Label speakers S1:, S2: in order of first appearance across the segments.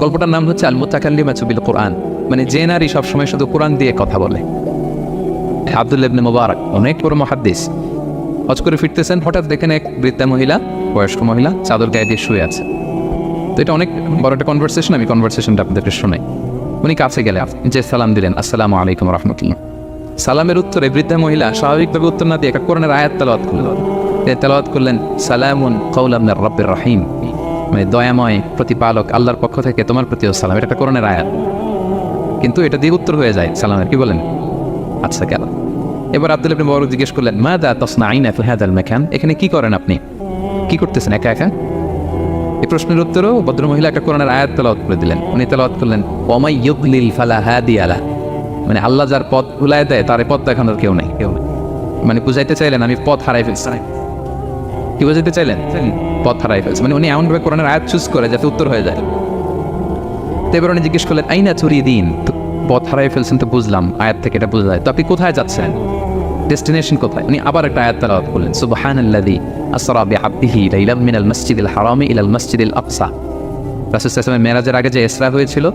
S1: গল্পটার নাম হচ্ছে আল মুতাকাল্লিমাতু বিল কোরআন, মানে যে নারী সবসময় শুধু কোরআন দিয়ে কথা বলে। আব্দুল্লাহ ইবনে মুবারক অনেক বড় মুহাদ্দিস, হজ করে ফিরতেছেন, হঠাৎ দেখেন এক বৃদ্ধা মহিলা, বয়স্ক মহিলা চাদর গায়ে দিয়ে শুয়ে আছে। তো এটা অনেক বড় একটা কনভারসেশন, আমি কনভারসেশনটা আপনাদেরকে শোনাই। উনি কাছে গেলে যে সালাম দিলেন, আসসালামু আলাইকুম রাহমাতুল্লাহ। সালামের উত্তরে বৃদ্ধা মহিলা স্বাভাবিকভাবে উত্তর না দিয়ে একটা কোরআনের আয়াত তেলাওয়াত করলেন। তেলাওয়াত করলেন সালামুন কাওলাম মির রাব্বির রহিম, মানে দয়াময় প্রতিপালক আল্লাহর পক্ষ থেকে তোমার প্রতিও সালাম। এটা একটা কোরআনের আয়াত, কিন্তু এটা দিয়ে উত্তর হয়ে যায় সালামের। কি বলেন? আচ্ছা কেন? এবার আব্দুল্লাহ ইবনে মুবারক জিজ্ঞেস করলেন, মাযা তাসনাঈনা ফি হাযাল মাকান, এখানে কি করেন আপনি, কি করতেছেন একা একা? এই প্রশ্নের উত্তরেও ভদ্রমহিলা একটা কোরআনের আয়াত তেলাওয়াত করে দিলেন। উনি তেলাওয়াত করলেন ওয়া মাই ইউদ্লিল ফালা হাদিয়া লা, মানে আল্লাহ যার পথ ভুলায় দেয় তার পথ দেখানোর কেউ নেই। মানে বুঝাইতে চাইলেন আমি পথ হারাই ফেলছি। কি বুঝাইতে চাইলেন? পথ হারাই ফেলছি, মানে উনি এমনভাবে কোরআনের আয়াত চুজ করে যাতে উত্তর হয়ে যায়। তো এবার উনি জিজ্ঞেস করলেন আইনা তুরিদিন, তো পথ হারাই ফেলছেন তো বুঝলাম, আয়াত থেকে এটা বোঝা যায়, তো আপনি কোথায় যাচ্ছেন, ডেস্টিনেশন কোথায়? উনি আবার একটা আয়াত তেলাওয়াত করলেন সুবহানাল্লাযী আসরা বিআবদিহি লাইলাম মিনাল মাসজিদিল হারামি ইলাল মাসজিদিল আকসা। রাসূল সাল্লাল্লাহু আলাইহি ওয়াসাল্লাম মেরাজের আগে যে ইসরা হয়েছিল,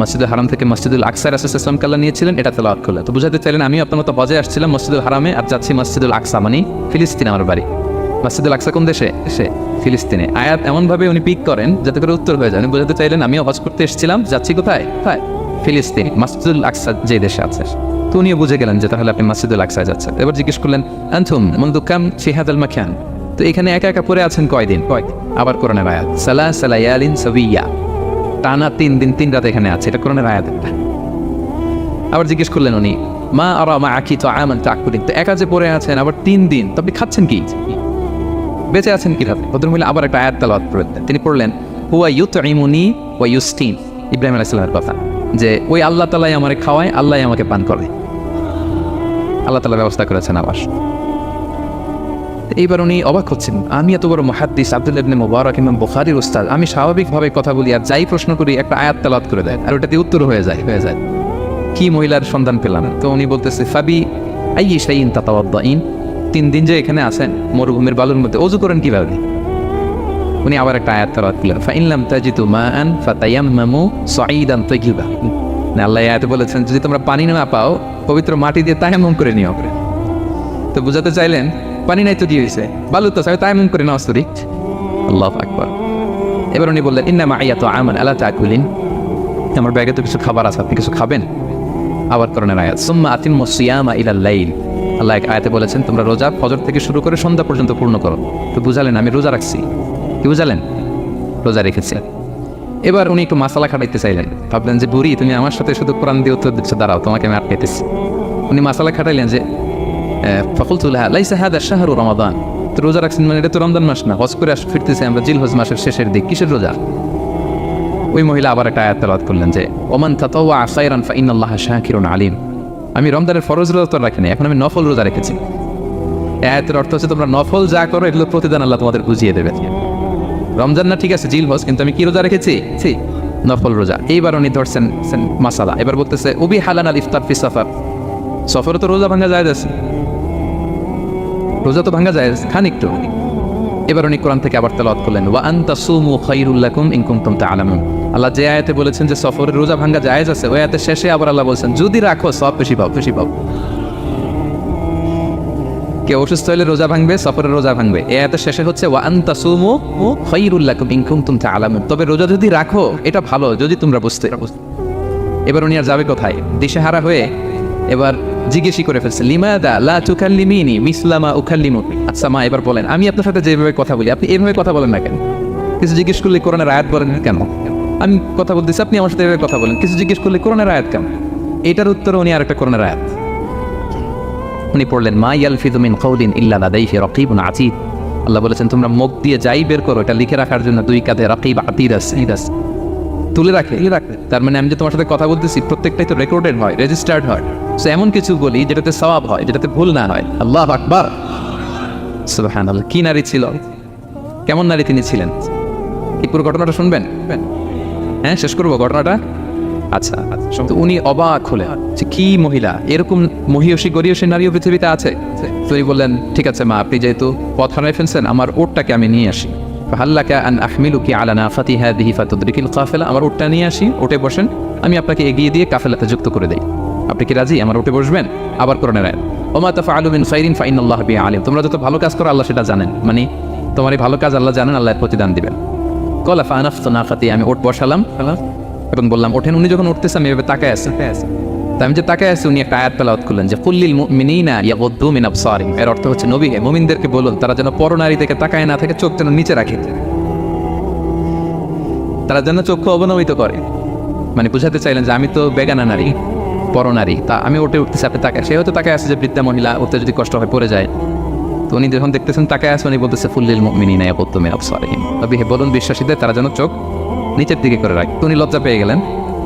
S1: মসজিদুল হারাম থেকে মসজিদুল আকসা রাসূল সাল্লাল্লাহু আলাইহি ওয়াসাল্লাম কাল্লা নিয়েছিলেন, এটা তেলাওয়াত করলেন। তো বুঝাতে চাইলেন আমি আপনার মতো হজে আসছিলাম মসজিদুল হারামে, আর যাচ্ছি মসজিদুল আকসা, মানে ফিলিস্তিন আমার বাড়ি। মসজিদুল আকসা কোন দেশে? সে ফিলিস্তিনে। আয়াত এমনভাবে উনি পিক করেন যাতে করে উত্তর হয়ে যায়। উনি বুঝাতে চাইলেন আমিও হজ করতে এসেছিলাম, যাচ্ছি কোথায়? ফিলিস্তিন, মসজিদুল আকসা যে দেশে আছে। তো উনিও বুঝে গেলেন যে তাহলে আপনি মসজিদুল আকসায় যাচ্ছেন। এবার জিজ্ঞেস করলেন আনতুম মুনযু কাম ফি হাযাল মাকান, তো এখানে একা একা পড়ে আছেন কয়দিন? আবার কোরআনের আয়াত সালাসা লায়ালিন সাবিয়া, টানা 3 দিন 3 রাত এখানে আছে, এটা কোরআনের আয়াত একটা। আবার জিজ্ঞেস করলেন উনি মা আরা মাআকি তাআমান তাকুলিন, তো একা যে পড়ে আছেন আবার 3 দিন, তো আপনি খাচ্ছেন কি, বেঁচে আছেন কিভাবে? ভদ্রমহিলা আবার একটা আয়াত তেলাওয়াত করলেন। তিনি পড়লেন হুয়া ইউতঈমুনি ওয়া ইউসকিন, ইব্রাহিম আলাইহিস সালামের কথা, যে ওই আল্লাহ তাআলাই আমাকে খাওয়ায়, আল্লাহই আমাকে পান করে, আল্লাহ তাআলা ব্যবস্থা করেছেন আবার। এইবার উনি অবাক হচ্ছেন, আমি এত বড় মুহাদ্দিস আব্দুল্লাহ ইবনে মুবারক ইমাম বুখারীর উস্তাদ, আমি স্বাভাবিকভাবে কথা বলি আর যাই প্রশ্ন করি একটা আয়াত তেলাওয়াত করে দেয় আর ওটাতে উত্তর হয়ে যায়। কি মহিলার সন্ধান পেলাম? তো উনি বলতেছে ফাবি আইয়ি শাইইন তাতাওয়াদ্দাইন, 3 দিন যে এখানে আছেন মরুভূমির বালুর মধ্যে, ওযু করেন কিভাবে? উনি আবার একটা আয়াত তেলাওয়াত করলেন ফাইন লাম তাজিদু মাআন ফাতায়াম্মামু সাঈদান তাইয়িবা, না আল্লাহ আয়াতে বলেছেন যদি তোমরা পানি না পাও পবিত্র মাটি দিয়ে তায়াম্মুম করে নিও। তো বুঝাতে চাইলেন পানি নাই তো কি হয়েছে, বালু তো চাই তায়াম্মুম করে নাও স্তরি। আল্লাহু আকবার। এবার উনি বললেন ইন্না মাইয়া তাআমান আলা তাকুলিন, আমার ব্যাগে তো কিছু খাবার আছে, আপনি কিছু খাবেন? আবার কোরআনের আয়াত সুম্মা আতিম্মুস সিয়ামা ইলাল লাইল, আল্লাহ এক আয়াতে বলেছেন তোমরা রোজা ফজর থেকে শুরু করে সন্ধ্যা পর্যন্ত পূর্ণ করো। তো বুঝালেন আমি রোজা রাখছি। কি বুঝালেন? রোজা রেখেছি। এবার উনি একটু মাসালা খাটাইতে চাইলেন, ভাবলেন যে বুড়ি তুমি আমার সাথে শুধু কোরআন দিয়ে উত্তর দিচ্ছ, দাঁড়াও তোমাকে আমি আটকাইতেছি। উনি মাসালা খাটাইলেন যে ফাকুলতু লাহা লাইসা হাযা শাহরু রমাদান, তো রোজা রাখছেন মানে এটা তো রমজান মাস না, হজ করে ফিরতেছি আমরা জিলহজ মাসের শেষের দিক, কিসের রোজা? ওই মহিলা আবার একটা আয়াত তেলাওয়াত করলেন যে ওমান তাতাওয়া খায়রান ফাইনাল্লাহা শাকিরুন আলিম, আমি রমজানের ফরজ রোজা তো রাখিনি, এখন আমি নফল রোজা রেখেছি। আয়াতের অর্থ হচ্ছে তোমরা নফল যা করো এগুলো প্রতিদান আল্লাহ তোমাদের বুঝিয়ে দেবে। রমজান না ঠিক আছে জিলহজ, কিন্তু আমি কি রোজা রেখেছি? নফল রোজা। এইবার উনি ধরছেন মাসালা, এবার বলতেছে উবি হালান আল ইফতার ফি সফর, সফরে তো রোজা ভাঙা যায়, রোজা তো ভাঙা যায়, খান একটু। এবার উনি কোরআন থেকে আবার তেলাওয়াত করলেন ওয়া আনতা সুমু খায়রুল লাকুম ইন কুনতুম তা'লামুন, আল্লাহ যে আয়াতে বলেছেন যে সফরের রোজা ভাঙা জায়েজ আছে, ওই আয়াতের শেষে আবার আল্লাহ বলেছেন যদি রাখো সব বেশি পাও। কেউ অসুস্থ হলে রোজা ভাঙবে, সফরের রোজা ভাঙবে, এই আয়াতের শেষে হচ্ছে ওয়া আনতা সুমু খায়রুল লাকুম ইন কুনতুম তা'লামুন, তবে রোজা যদি রাখো এটা ভালো যদি তোমরা বুঝতে। এবার উনি আর যাবে কোথায়? দিশেহারা হয়ে এবার জিজ্ঞেসই করে ফেলছে লিমাদা লা তুকাল্লিমিনি মিসলামা উকাল্লিমুক, আচ্ছা মা এবার বলেন আমি আপনার সাথে যেভাবে কথা বলি আপনি এভাবে কথা বলেন না কেন? কিছু জিজ্ঞেস করলে কোরআনের আয়াত বলেন কেন? আমি কথা বলতেছি আপনি আমার সাথে এভাবে কথা বলেন, কিছু জিজ্ঞেস করলে কোরআনের আয়াত কেন? এটার উত্তরে উনি আরেকটা কোরআনের আয়াত উনি পড়লেন মা ইয়ালফিযু মিন কাওলিন ইল্লা লাদাইহি রাকিবুন আতীদ, আল্লাহ বলেছেন তোমরা মুখ দিয়ে যাই বের করো এটা লিখে রাখার জন্য 2 কাঁধে রাকিব আতীদ আছে, তুলে রাখে। তার মানে আমি যে তোমার সাথে কথা বলতেছি প্রত্যেকটাই তো রেকর্ডেড হয়, রেজিস্টার্ড হয়। সো এমন কিছু বলি যেটাতে সওয়াব হয়, যেটাতে ভুল না হয়। আল্লাহু আকবার, সুবহানাল্লাহ। কি নারী ছিল, কেমন নারী তিনি ছিলেন? এই পুরো ঘটনাটা শুনবেন? হ্যাঁ শেষ করবো ঘটনাটা। আচ্ছা তো উনি অবাক হলেন যে কি মহিলা, এরকম মহিয়সী গরিয়সী নারীও পৃথিবীতে আছে। তো উনি বললেন ঠিক আছে মা আপনি যেহেতু পথ হারাই ফেলছেন আমার ওটটাকে আমি নিয়ে আসি। ফাহাল্লাকা আন আহমিলুকি আলা নাফাতি হাদিহি ফাতুদরিকিল কাফেলা, আমার উটটা নিয়ে আসি, উঠে বসেন, আমি আপনাকে এগিয়ে দিয়ে কাফেলাতে যুক্ত করে দেই। আপনি কি রাজি আমার উঠে বসবেন? আবার কোরআনের আয়াত, ওমা তাফআলু মিন খাইরিন ফাইনাল্লাহা বিহি আলিম, তোমরা যত ভালো কাজ করো আল্লাহ সেটা জানেন, মানে তোমার এই ভালো কাজ আল্লাহ জানেন, আল্লাহ প্রতিদান দিবেন। কলা ফানাফতু নাকাতি, আমি উট বসালাম এবং বললাম ওঠেন। উনি যখন উঠতেছে আমি এভাবে তাকায় আছি, তা আমি যে তাকায় আছি উনি একটা আয়াত তেলাওয়াত করলেন যে কুল্লিল মুমিনিনা ইয়াগুদ্দু মিন আবসারিহিম, এর অর্থ হচ্ছে নবী হে মুমিনদেরকে বলুন তারা যেন পরনারী থেকে তাকায় না থাকে, চোখ যেন নিচে রাখে, তারা যেন চক্ষু অবনমিত করে। মানে বুঝাতে চাইলেন যে আমি তো বেগানা নারী, পরনারী, তা আমি উঠতেছি, আপনি তাকায়, সে হয়তো তাকায় আছে যে বৃদ্ধা মহিলা, ওতে যদি কষ্ট হয় পড়ে যায়, তো উনি যখন দেখতেছেন তাকায় আছে, উনি বলতেছে ফুল্লিল মুমিনিনা ইয়াগুদ্দু মিন আবসারিহিম, নবী হে বলুন বিশ্বাসীদের তারা যেন চোখ নিচের দিকে করে রাখে। তো উনি লজ্জা পেয়ে গেলেন,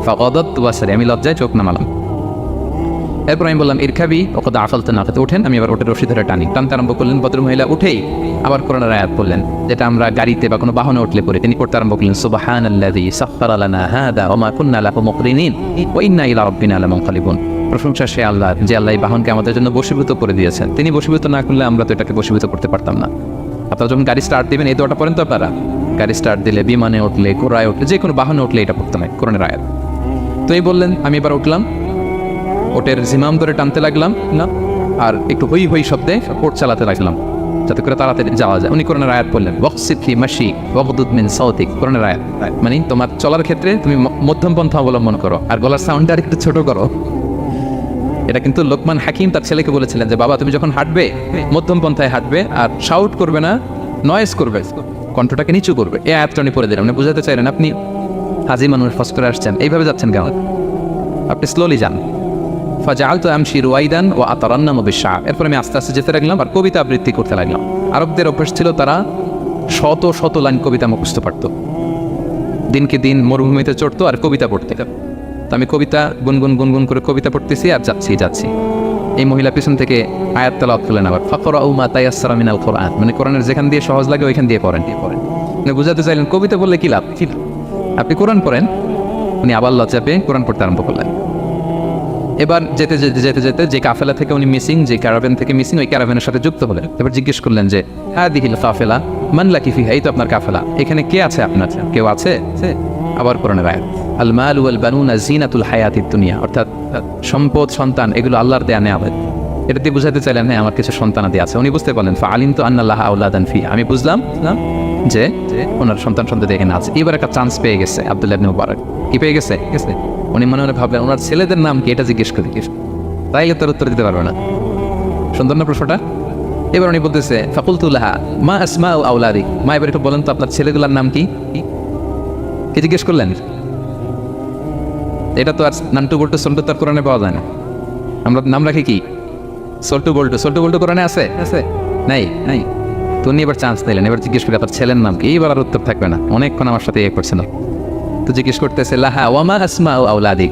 S1: ফাগাদাতু বাসারি, আমি লজ্জায় চোখ নামালাম। এরপর আমি বললাম ইরকাবি ওকদ আকালতা নাকাতে, ওঠেন। আমি আবার ওটের রশি ধরে টানতে আরম্ভ করলেন। ভদ্রমহিলা উঠেই আবার কোরআনের আয়াত বললেন, যেটা আমরা গাড়িতে বা কোনো বাহনে উঠলে পড়ি। তিনি পড়তে আরম্ভ করলেন সুবহানাল্লাযী সাখখারা লানা হাযা ওয়া মা কুন্না লাহু মুকরিনিন ওয়া ইন্না ইলা রাব্বিনা লামুনকালিবুন, প্রশংসা সে আল্লাহ যে আল্লাহ এই বাহনকে আমাদের জন্য বশীভূত করে দিয়েছেন, তিনি বশীভূত না করলে আমরা তো এটাকে বশীভূত করতে পারতাম না। আপনারা যখন গাড়ি স্টার্ট দিবেন এই দোয়াটা পড়েন তো আপনারা, গাড়ি স্টার্ট দিলে, বিমানে উঠলে, ঘোড়ায় উঠলে, যে কোনো বাহনে উঠলে এটা পড়তে হয় কোরআনের আয়াত। তো এই বললেন, আমি এবার উঠলাম, ওটের জিমাম ধরে টানতে লাগলাম না, আর একটু হই হই শব্দে ওট চালাতে লাগলাম যাতে করে তাড়াতাড়ি যাওয়া যায়। উনি কোরআনের আয়াত বললেন ওয়াকসিদ ফি মাশি ওয়াগদুদ মিন সাউতিক, কোরআনের আয়াত, মানে তোমার চলার ক্ষেত্রে তুমি মধ্যম পন্থা অবলম্বন করো আর গলার সাউন্ডটা আর একটু ছোট করো। এটা কিন্তু লোকমান হাকিম তার ছেলেকে বলেছিলেন যে বাবা তুমি যখন হাঁটবে মধ্যম পন্থায় হাঁটবে, আর শাউট করবে না, নয়েজ করবে, কণ্ঠটাকে নিচু করবে। এই আয়াতটা উনি পড়ে দিলেন। উনি বুঝাতে চাইলেন আপনি হাজি মানুষ ফস করে আসছেন, এইভাবে যাচ্ছেন কেন, আপনি স্লোলি যান। ফাজাআলতু আমশি রুয়াইদান ওয়া আতারান্নামু বিশ-শা'ব, এরপর আমি আস্তে আস্তে যেতে লাগলাম আর কবিতা আবৃত্তি করতে লাগলাম। আরবদের অভ্যাস ছিল তারা শত শত লাইন কবিতা মুখস্থ পারত, দিনকে দিন মরুভূমিতে চড়তো আর কবিতা পড়তে। তো আমি কবিতা গুনগুন করে কবিতা পড়তেছি আর যাচ্ছি। এই মহিলা পিছন থেকে আয়াত তেলাওয়াত করলেন আবার, ফাকরাউ মা তায়াসসারা মিনাল কুরআন, মানে কোরআনের যেখান দিয়ে সহজ লাগে ওইখান দিয়ে পড়েন। উনি বুঝাতে চাইলেন কবিতা বললে কি লাভ, আপনি কোরআন পড়েন। উনি আবার লজ্জা পেয়ে কোরআন পড়তে আরম্ভ করলেন। এবার যেতে যে কাফেলা থেকে উনি মিসিং, যে ক্যারাভেন থেকে মিসিং, ওই ক্যারাভেনের সাথে যুক্ত হলেন। এবার জিজ্ঞেস করলেন যে হাদিহিল কাফেলা মান লাকি ফিহা, এই তো আপনার কাফেলা, এখানে কে আছে আপনার, কেউ আছে? আবার কোরআনের আয়াত, আল মাল ওয়াল বানুনা জিনাতুল হায়াতিদ দুনিয়া, অর্থাৎ সম্পদ, সন্তান, এগুলো আল্লাহর দেয়া নেয়ামত। এটা দিয়ে বুঝাতে চাইলেন হ্যাঁ আমার কিছু সন্তানাদি আছে। উনি বুঝতে পারলেন ফাআলিমতু আন্নাল্লাহা আওলাদান ফি, আমি বুঝলাম যে ওনার সন্তান এখানে আছে। এবার একটা চান্স পেয়ে গেছে আব্দুল্লাহ ইবনে মুবারক। কি পেয়ে গেছে? উনি মনে মনে ভাবলেন ওনার ছেলেদের নাম কি, এটা জিজ্ঞেস করি, তাইলে তোর উত্তর দিতে পারবে না। সুন্দর না প্রশ্নটা? এবার উনি বলতেছে ফাকুলতু লাহা মা আসমাউ আওলাদি, মা এবার একটু বলেন তো আপনার ছেলেগুলোর নাম কি জিজ্ঞেস করলেন। এটা তো আর নান্টু বল্টু সল্টু তার কোরআনে পাওয়া যায় না। আমরা নাম রাখি কি সল্টু বল্টু কোরআনে আছে নাই। তো উনি এবার চান্স নিলেন, এবার জিজ্ঞেস করি আপনার ছেলের নাম কি। এইবার আর উত্তর থাকবে না, অনেকক্ষণ আমার সাথে করছে না। তো জিজ্ঞেস করতেছে লাহা ওয়ামা আসমাউ আওলাদি,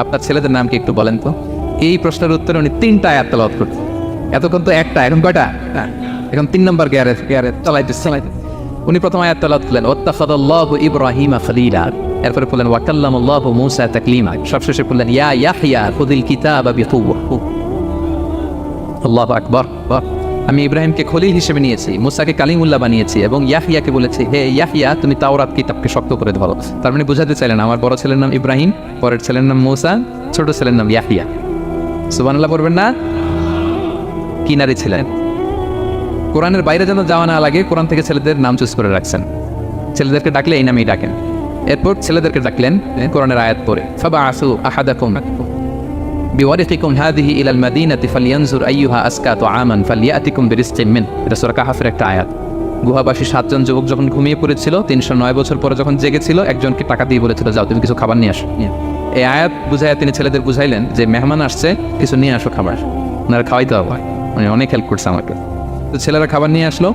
S1: আপনার ছেলেদের নাম কি একটু বলেন তো। এই প্রশ্নের উত্তরে উনি 3টা আয়াত তেলাওয়াত করতেন। এতক্ষণ তো একটা, এখন কয়টা? এখন 3 নম্বর গিয়ারে চালাইতেছে। উনি প্রথম আয়াত তেলাওয়াত করলেন ওয়াত্তাখাযাল্লাহু ইব্রাহিমা খলিলা, এরপরে বললেন ওয়া কাল্লামাল্লাহু মূসা তাকলিমা, সবশেষে বললেন ইয়া ইয়াহইয়া খুযিল কিতাবা বিকুওয়া। আল্লাহু আকবার। আমি ইব্রাহিমকে খলিল হিসেবে নিয়েছি, মুসাকে কালিমুল্লাহ বানিয়েছি, এবং ইয়াহিয়াকে বলেছি হে ইয়াহিয়া তুমি তাওরাত কিতাবকে শক্ত করে ধরো। তার মানে বুঝাতে চাইলেন আমার বড় ছেলের নাম ইব্রাহিম, পরের ছেলের নাম মুসা, ছোট ছেলের নাম ইয়াহিয়া। সুবহানাল্লাহ পড়বেন না? কি নারী ছিলেন। কোরআনের বাইরে যেন যাওয়া না লাগে, কোরআন থেকে ছেলেদের নাম চুজ করে রাখছেন। ছেলেদেরকে ডাকলে এই নামেই ডাকেন। এরপর ছেলেদেরকে ডাকলেন কোরআনের আয়াত পড়ে, ফাবাআসু আহাদাকুম বিওয়ারিকিকুম হাযিহি ইলাল মাদিনাতি ফালইয়ানজুর আইয়ুহা আসকা তুআমান ফালইয়াতিকুম বিরিজকিম মিন। এটা সূরা কাহফের একটা আয়াত। গুহাবাসী 7 জন যুবক যখন ঘুমিয়ে পড়েছিল, 309 বছর পরে যখন জেগেছিল, একজনকে টাকা দিয়ে বলেছিল যাও তুমি কিছু খাবার নিয়ে আসো। এই আয়াত বুঝাইয়া তিনি ছেলেদের বুঝাইলেন যে মেহমান আসছে, কিছু নিয়ে আসো খাবার, ওনারা খাওয়াইতে হবে। মানে অনেক হেল্প করছে আমাকে। তো ছেলেরা খাবার নিয়ে আসলো।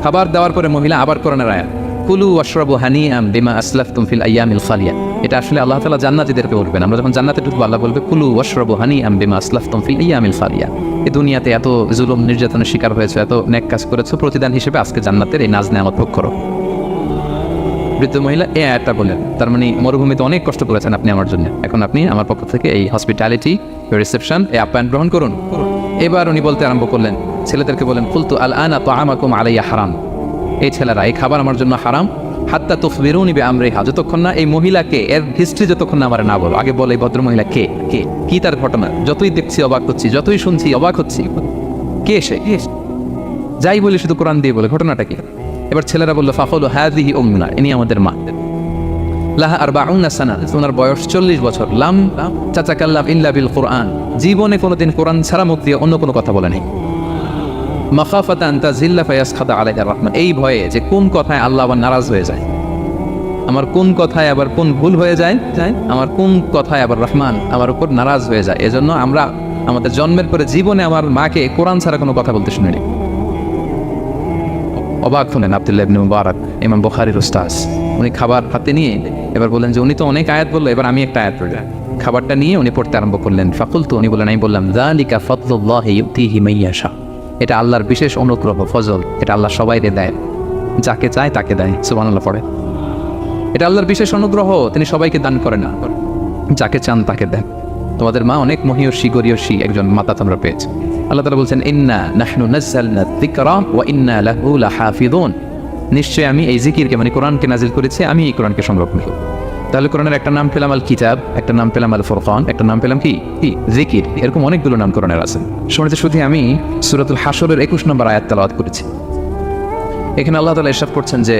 S1: খাবার দেওয়ার পরে মহিলা আবার কোরআনের আয়াত কুলু ওয়াশরাবু হানিআম বিমা আসলাফতুম ফিল আইয়ামিল খালিয়া। এটা আসলে আল্লাহ তাআলা জান্নাতীদেরকে বলবেন। আমরা যখন জান্নাতে ঢুকবো আল্লাহ বলবে কুলু ওয়াশরাবু হানিআম বিমা আসলাফতুম ফিল আইয়ামিল খালিয়া। এই দুনিয়াতে এত জুলুম নির্যাতনের শিকার হয়েছে, এত নেক কাজ করেছো, প্রতিদান হিসেবে আজকে জান্নাতের এই নাজ নেয়ামত ভোগ করো। বৃদ্ধ মহিলা এই আয়াতটা বললেন, তার মানে মরুভূমিতে অনেক কষ্ট করেছেন আপনি আমার জন্য, এখন আপনি আমার পক্ষ থেকে এই হসপিটালিটি, রিসেপশন, এই আপ্যায়ন গ্রহণ করুন। এবার উনি বলতে আরম্ভ করলেন, ছেলেদেরকে বলেন কুলতু আল আনা তাআমাকুম আলাইয়া হারাম, এই ছেলেরা এই খাবার আমার জন্য হারাম, হাত্তা তুখবিরুনি বিআমরিহা, যতক্ষণ না এই মহিলাকে এর হিস্ট্রি যতক্ষণ না আমার না বলো। আগে বলে এই ভদ্র মহিলা কে, কে কি তার ঘটনা, যতই দেখছি অবাক হচ্ছি, যতই শুনছি অবাক হচ্ছি, কে সে, যাই বলি শুধু কোরআন দিয়ে বলে ঘটনাটা কি। এবার ছেলেরা বললো ফাকুলু হাযিহি উম্মুনা, ইনি আমাদের মা, লাহা আরবাউনা সানা, ওনার বয়স 40 বছর, লাম তাতাকাল্লাম ইল্লা বিল কুরআন, জীবনে কোনোদিন কোরআন ছাড়া মুখ দিয়ে অন্য কোনো কথা বলেনি। মাখাফাতা আন তাযিল্লা ফায়াসখাতা আলাইহা রাহমান, এই ভয়ে যে কোন কথায় আল্লাহ আবার নারাজ হয়ে যায়, আমার কোন কথায় আবার কোন ভুল হয়ে যায়, আমার কোন কথায় আবার রহমান আমার উপর নারাজ হয়ে যায়। এজন্য আমরা আমাদের জন্মের পরে জীবনে আমার মাকে কোরআন ছাড়া কোনো কথা বলতে শুনিনি। অবাক হলেন আব্দুল্লাহ ইবনে মুবারক, ইমাম বুখারীর উস্তাদ। উনি খাবার হাতে নিয়ে এবার বললেন যে উনি তো অনেক আয়াত বললো, এবার আমি একটা আয়াত পড়ি। খাবারটা নিয়ে উনি পড়তে আরম্ভ করলেন। ফাকুলতু, উনি বললেন, আমি বললাম, যালিকা ফাদলুল্লাহি ইউতিহি মাইয়াশা, এটা আল্লাহর বিশেষ অনুগ্রহ, ফজল, এটা আল্লাহ সবাইকে দেয়, যাকে চায় তাকে দেয়। সুবহানাল্লাহ পড়ে। এটা আল্লাহর বিশেষ অনুগ্রহ, তিনি সবাইকে দান করেন না, যাকে চান তাকে দেন। তোমাদের মা অনেক মহিয়সী গরিয়সী একজন মাতা তোমরা পেয়েছে। আল্লাহ তাআলা বলছেন, ইন্না নাহনু নাযালনা যিকরা ওয়া ইন্না লাহু লাহাফিযুন, নিশ্চয় আমি এই জিকিরকে মানে কোরআনকে নাজিল করেছি, আমি এই কোরআনকে সংরক্ষণ করব। তাহলে কোরআনের একটা নাম পেলাম আল কিতাব, একটা নাম পেলাম আল ফুরকান, একটা নাম পেলাম কি জিকির, এরকম অনেকগুলো নাম কোরআনের আছে। শুনেতে শুধু আমি সূরাতুল হাশরের 21 নম্বর আয়াত তেলাওয়াত করেছি। এখানে আল্লাহ তাআলা ইরশাদ করছেন যে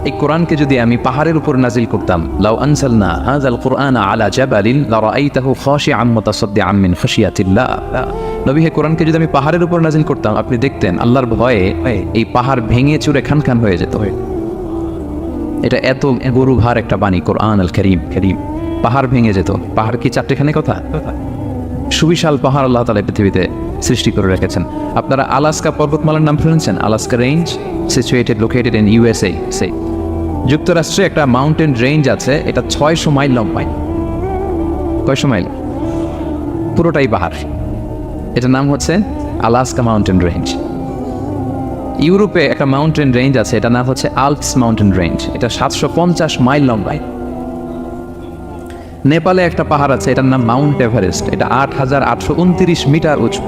S1: এই কোরআনকে যদি আমি পাহাড়ের উপর নাজিল করতাম, লাউ আনসালনা হাযাল কুরআনা আলা জাবালিন লারাআইতাহু খাশিআম মুতাসাদ্দিআম মিন খাশিয়াতিল্লাহ, নবী হে কোরআনকে যদি আমি পাহাড়ের উপর নাজিল করতাম, আপনি দেখতেন আল্লাহর ভয়ে এই পাহাড় ভেঙে চুরে খান খান হয়ে যেত। এটা এত গরু ভার একটা বাণী কোরআন আল কারীম, পাহাড় ভেঙে যেত। পাহাড় কি চারটেখানে কথা? সুবিশাল পাহাড় আল্লাহ তাআলা পৃথিবীতে সৃষ্টি করে রেখেছেন। আপনারা আলাস্কা পর্বতমালার নাম শুনেছেন? Alaska range, located in USA. যুক্তরাষ্ট্রে একটা মাউন্টেন রেঞ্জ আছে, এটা 600 মাইল লম্বা। 600 মাইল, পুরোটাই পাহাড়। এটার নাম হচ্ছে আলাস্কা মাউন্টেন রেঞ্জ। ইউরোপে একটা মাউন্টেন রেঞ্জ আছে, এটার নাম হচ্ছে আল্পস মাউন্টেন রেঞ্জ, এটা 750 মাইল লম্বা। নেপালে একটা পাহাড় আছে, এটার নাম মাউন্ট এভারেস্ট, এটা 8829 মিটার উঁচু।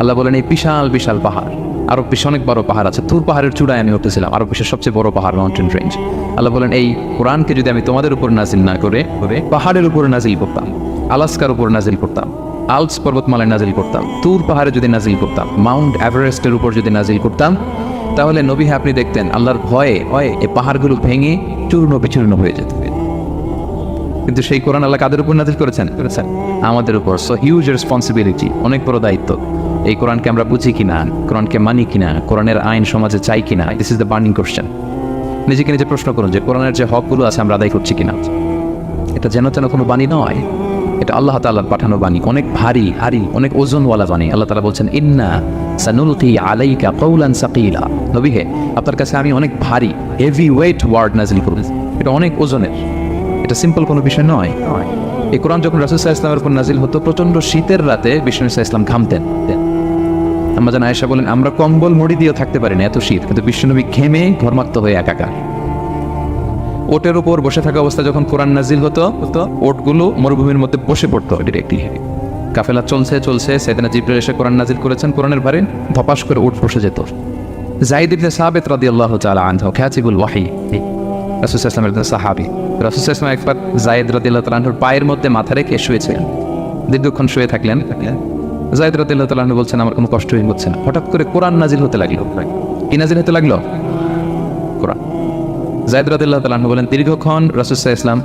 S1: আল্লাহ বলেন এই বিশাল বিশাল পাহাড়, আরো বেশি অনেক বড় পাহাড় আছে। তুর পাহাড়ের চূড়ায় আমি উঠতেছিলাম, আরো বিশ্বের সবচেয়ে বড় পাহাড় মাউন্টেন রেঞ্জ। আল্লাহ বলেন এই কোরআনকে যদি আমি তোমাদের উপর নাজিল না করে পাহাড়ের উপর নাজিল করতাম, আলাস্কার উপর নাজিল করতাম, আল্পস পর্বতমালায় নাজিল করতাম, তুর পাহাড়ে যদি নাজিল করতাম, মাউন্ট এভারেস্টের উপর যদি নাজিল করতাম, তাহলে নবী আপনি দেখতেন আল্লাহর ভয়ে এই পাহাড়গুলো ভেঙে চূর্ণ বিচূর্ণ হয়ে যেত। কিন্তু সেই কোরআন আল্লাহ কাদের উপর নাজিল করেছেন? আমাদের উপর। সো হিউজ রেসপন্সিবিলিটি, অনেক বড় দায়িত্ব। এই কোরআনকে আমরা বুঝি কিনা, কোরআনকে মানি কিনা, কোরআনের আইন সমাজে চাই কিনা, this is the burning question. নিজেকে নিজে প্রশ্ন করুন যে কোরআনের যে হকগুলো আছে আমরা আদায় করছি কিনা। এটা যেন তেন কোনো বাণী নয়, এটা আল্লাহ তাআলার পাঠানো বাণী, অনেক ভারী, অনেক ওজনওয়ালা বাণী। আল্লাহ তাআলা বলছেন ইন্না সানুলকি আলাইকা কওলান সাকিলা, নবী হে আপনার কাছে আমি অনেক ভারী, হেভি ওয়েট ওয়ার্ড নাজিল করব, এটা অনেক ওজনের, এটা সিম্পল কোনো বিষয় নয়। এই কোরআন যখন রাসূল সাল্লাল্লাহু আলাইহি ওয়াসাল্লামের উপর নাজিল হতো, প্রচন্ড শীতের রাতে বিষ্ণু সাল্লাল্লাহু আলাইহি ওয়াসাল্লাম ঘামতেন। আম্মা জান আয়েশা বলেন আমরা কম্বল মুড়ি দিয়েও থাকতে পারি না, এত শীত, কিন্তু বিশ্বনবী ঘেমে ঘর্মাক্ত হয়ে একাকার। ওটের উপর বসে থাকা অবস্থা যখন কোরআন নাজিল হতো, ওটগুলো মরুভূমির মধ্যে বসে পড়তো ডিরেক্টলি। কাফেলা চলছে সাইয়েদনা জিবরাইল এসে কোরআন নাজিল করেছেন, কোরআনের ভারে ধপাস করে ওট বসে যেত। যায়েদ ইবনে সাবিত রাদিয়াল্লাহু তাআলা আনহু কাতিবুল ওয়াহি, রাসূল সাল্লাল্লাহু আলাইহি ওয়াসাল্লামের সাহাবী। রাসূল সাল্লাল্লাহু আলাইহি ওয়াসাল্লাম একবার যায়েদ রাদিয়াল্লাহু তাআলা আনহুর পায়ের মধ্যে মাথা রেখে শুয়েছিলেন, দীর্ঘক্ষণ শুয়ে থাকলেন। যায়েদ রাদিয়াল্লাহু তাআলা আনহু বলছেন আমার কোনো কষ্টই হচ্ছে না। হঠাৎ করে কোরআন নাজিল হতে লাগলো। কি নাজিল হতে লাগলো? কোরআন। যায়েদ রাদিয়াল্লাহু তাআলা আনহু বলেন দীর্ঘক্ষণ রাসূল সাল্লাল্লাহু আলাইহি ওয়াসাল্লাম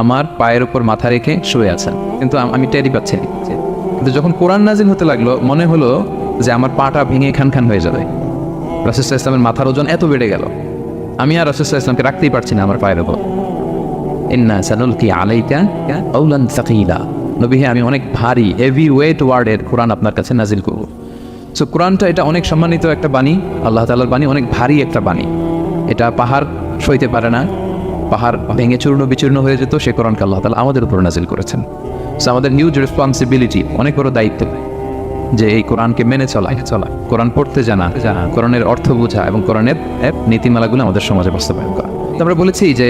S1: আমার পায়ের উপর মাথা রেখে শুয়ে আছেন, কিন্তু আমি টেরি পাচ্ছি না। কিন্তু যখন কোরআন নাজিল হতে লাগলো মনে হলো যে আমার পাটা ভেঙে খান হয়ে যাবে। রাসূল সাল্লাল্লাহু আলাইহি ওয়াসাল্লামের মাথার ওজন এত বেড়ে গেল, আমি আর রাসূল সাল্লাল্লাহু আলাইহি ওয়াসাল্লামকে রাখতেই পারছি না আমার পায়ের উপর। ইন্না সানুলকি আলাইকা কওলান সাকিলা, নবী হে আমি অনেক ভারী, হেভি ওয়েট ওয়ার্ডের কোরআন আপনার কাছে নাজিল করব। সো কোরআনটা এটা অনেক সম্মানিত একটা বাণী, আল্লাহ তাআলার বাণী, অনেক ভারী একটা বাণী। এটা পাহাড় সইতে পারে না, পাহাড় ভেঙে চূর্ণ বিচূর্ণ হয়ে যেত, সে কোরআনকে আল্লাহ তাআলা আমাদের উপর নাজিল করেছেন। সো আমাদের হিউজ রেসপন্সিবিলিটি, অনেক বড় দায়িত্ব যে এই কোরআনকে মেনে চলা, কোরআন পড়তে জানা, কোরআনের অর্থ বোঝা এবং কোরআনের নীতিমালাগুলো আমাদের সমাজে বাস্তবায়ন করা। তো আমরা বলেছি যে